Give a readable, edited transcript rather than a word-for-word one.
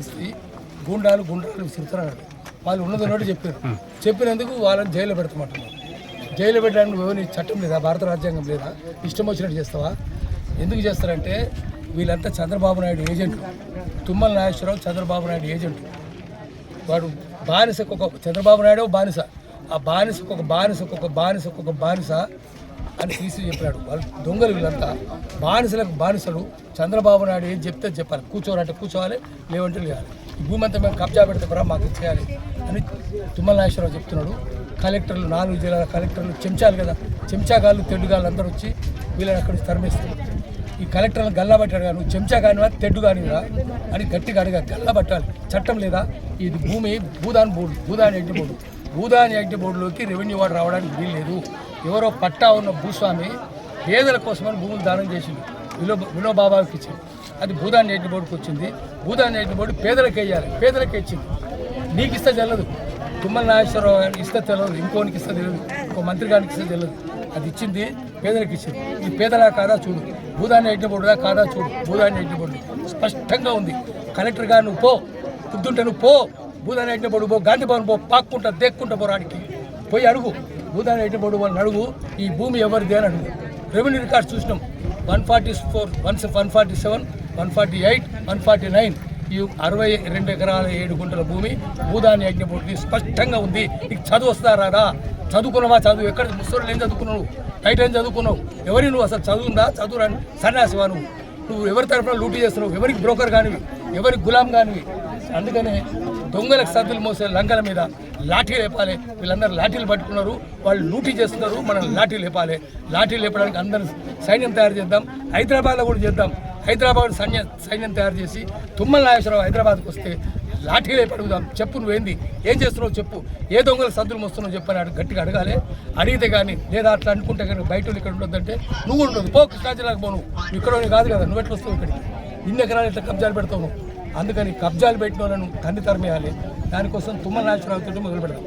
పరిస్థితి గుండాలు విసురుతున్నారు. వాళ్ళు ఉన్నది నోటి చెప్పినందుకు వాళ్ళని జైల్లో పెడతామంటున్నారు. జైల్లో పెట్టడానికి ఎవరి చట్టం లేదా, భారత రాజ్యాంగం లేదా, ఇష్టం వచ్చినట్టు చేస్తావా? ఎందుకు చేస్తారంటే వీళ్ళంతా చంద్రబాబు నాయుడు ఏజెంట్. తుమ్మల నాగేశ్వరరావు చంద్రబాబు నాయుడు ఏజెంట్. వాడు బానిసకు ఒక చంద్రబాబు నాయుడు బానిస, ఆ బానిసకు ఒక బానిస అని తీసి చెప్పాడు. వాళ్ళు దొంగలు వీళ్ళంతా, బానిసలకు బానిసలు. చంద్రబాబు నాయుడు ఏం చెప్తే చెప్పాలి, కూర్చోవాలంటే కూర్చోవాలి, లేవంటే లేవాలి. ఈ భూమి అంతా మేము కబ్జా పెడితే కూడా మాకు చేయాలి అని తుమ్మల నాగేశ్వరరావు చెప్తున్నాడు. కలెక్టర్లు, 4 జిల్లాల కలెక్టర్లు చెంచాలు కదా, చెంచాగాళ్ళు తెడ్డుగాళ్ళు అందరూ వచ్చి వీళ్ళని అక్కడి నుంచి తరిమేస్తారు. ఈ కలెక్టర్లను గల్లబట్టాడు, నువ్వు చెంచా కానివా తెడ్డు కానివా అని గట్టిగా అడిగా. గల్లబట్టాలి, చట్టం లేదా? ఇది భూమి భూదాని ఎగ్టి బోర్డులోకి రెవెన్యూ వాడు రావడానికి వీల్లేదు. ఎవరో పట్టా ఉన్న భూస్వామి పేదల కోసమని భూములు దానం చేసింది, వినోబాబాకి ఇచ్చింది. అది భూదాని ఎగ్టి బోర్డుకి వచ్చింది. భూదాని ఎగ్టి బోర్డు పేదలకే వేయాలి, పేదలకే ఇచ్చింది. నీకు ఇస్తే తెలియదు, తుమ్మల నాగేశ్వరరావు ఇస్తే తెలియదు, ఇంకోనికి ఇస్తే తెలియదు, ఇంకో మంత్రి గారికి ఇస్తే తెలియదు. అది ఇచ్చింది పేదలకు ఇచ్చింది. ఈ పేదలా కాదా చూడు, భూదాని ఎగ్టి బోర్డుదా కాదా చూడు. భూదాని ఎగ్టి బోర్డు స్పష్టంగా ఉంది. కలెక్టర్ గారు నువ్వు పో, కుద్దుంటే నువ్వు పో, భూదాని ఎగ్టి బోర్డు పో, గాంధీ భవన్ పో, పాక్కుంటా దేక్కుంటా పోరాడికి పోయి అడుగు. భూదాని ఎగ్టి బోర్డు వాళ్ళని అడుగు, ఈ భూమి ఎవరిది అని అడుగు. రెవెన్యూ రికార్డ్స్ చూసినాం, 144, 147, 148, 149 ఈ 62 ఎకరాల 7 గుంటల భూమి భూదాని యజ్ఞ బోర్డుకి స్పష్టంగా ఉంది. నీకు చదువు వస్తారా? చదువుకున్నావా? చదువు ఎక్కడ? ముసలు ఏం చదువుకున్నావు? టైట్ ఏం చదువుకున్నావు? ఎవరి నువ్వు అసలు చదువుందా? చదువు రాని సన్యాసివా నువ్వు ఎవరి తరఫున లూటీ చేస్తున్నావు? ఎవరికి బ్రోకర్ కానివి, ఎవరికి గులాం కానివి. అందుకనే దొంగలకు సద్దులు మోసే లంకల మీద లాఠీ లేపాలి. వీళ్ళందరూ లాఠీలు పట్టుకున్నారు, వాళ్ళు లూటీ చేస్తున్నారు, మనం లాఠీ లేపాలి. లాఠీ లేపడానికి అందరూ సైన్యం తయారు చేద్దాం. హైదరాబాద్లో కూడా చేద్దాం. హైదరాబాద్ సైన్యం తయారు చేసి తుమ్మల నాగేశ్వరరావు హైదరాబాద్కి వస్తే లాఠీ లేపి అడుగుదాం. చెప్పు, నువ్వేంది, ఏం చేస్తున్నావు చెప్పు, ఏ దొంగలు సద్దులు మోస్తున్నావు చెప్పని గట్టిగా అడగాలి. అడిగితే కానీ, లేదా అట్లా అనుకుంటే కానీ బయట ఇక్కడ ఉండొద్దంటే నువ్వు ఉండదు, పో కృష్ణాజిల్లాకు పో. నువ్వు ఇక్కడ కాదు కదా, నువ్వు ఎట్లా వస్తావు ఇక్కడికి? ఇన్ని ఎకరాలు ఇట్లా కబ్జాలు పెడతావు నువ్వు. అందుకని కబ్జాలు పెట్టిన వాళ్ళను తన్ని తరిమేయాలి. దానికోసం తుమ్మల నాగేశ్వరరావు తోటి మొదలు పెడతాం.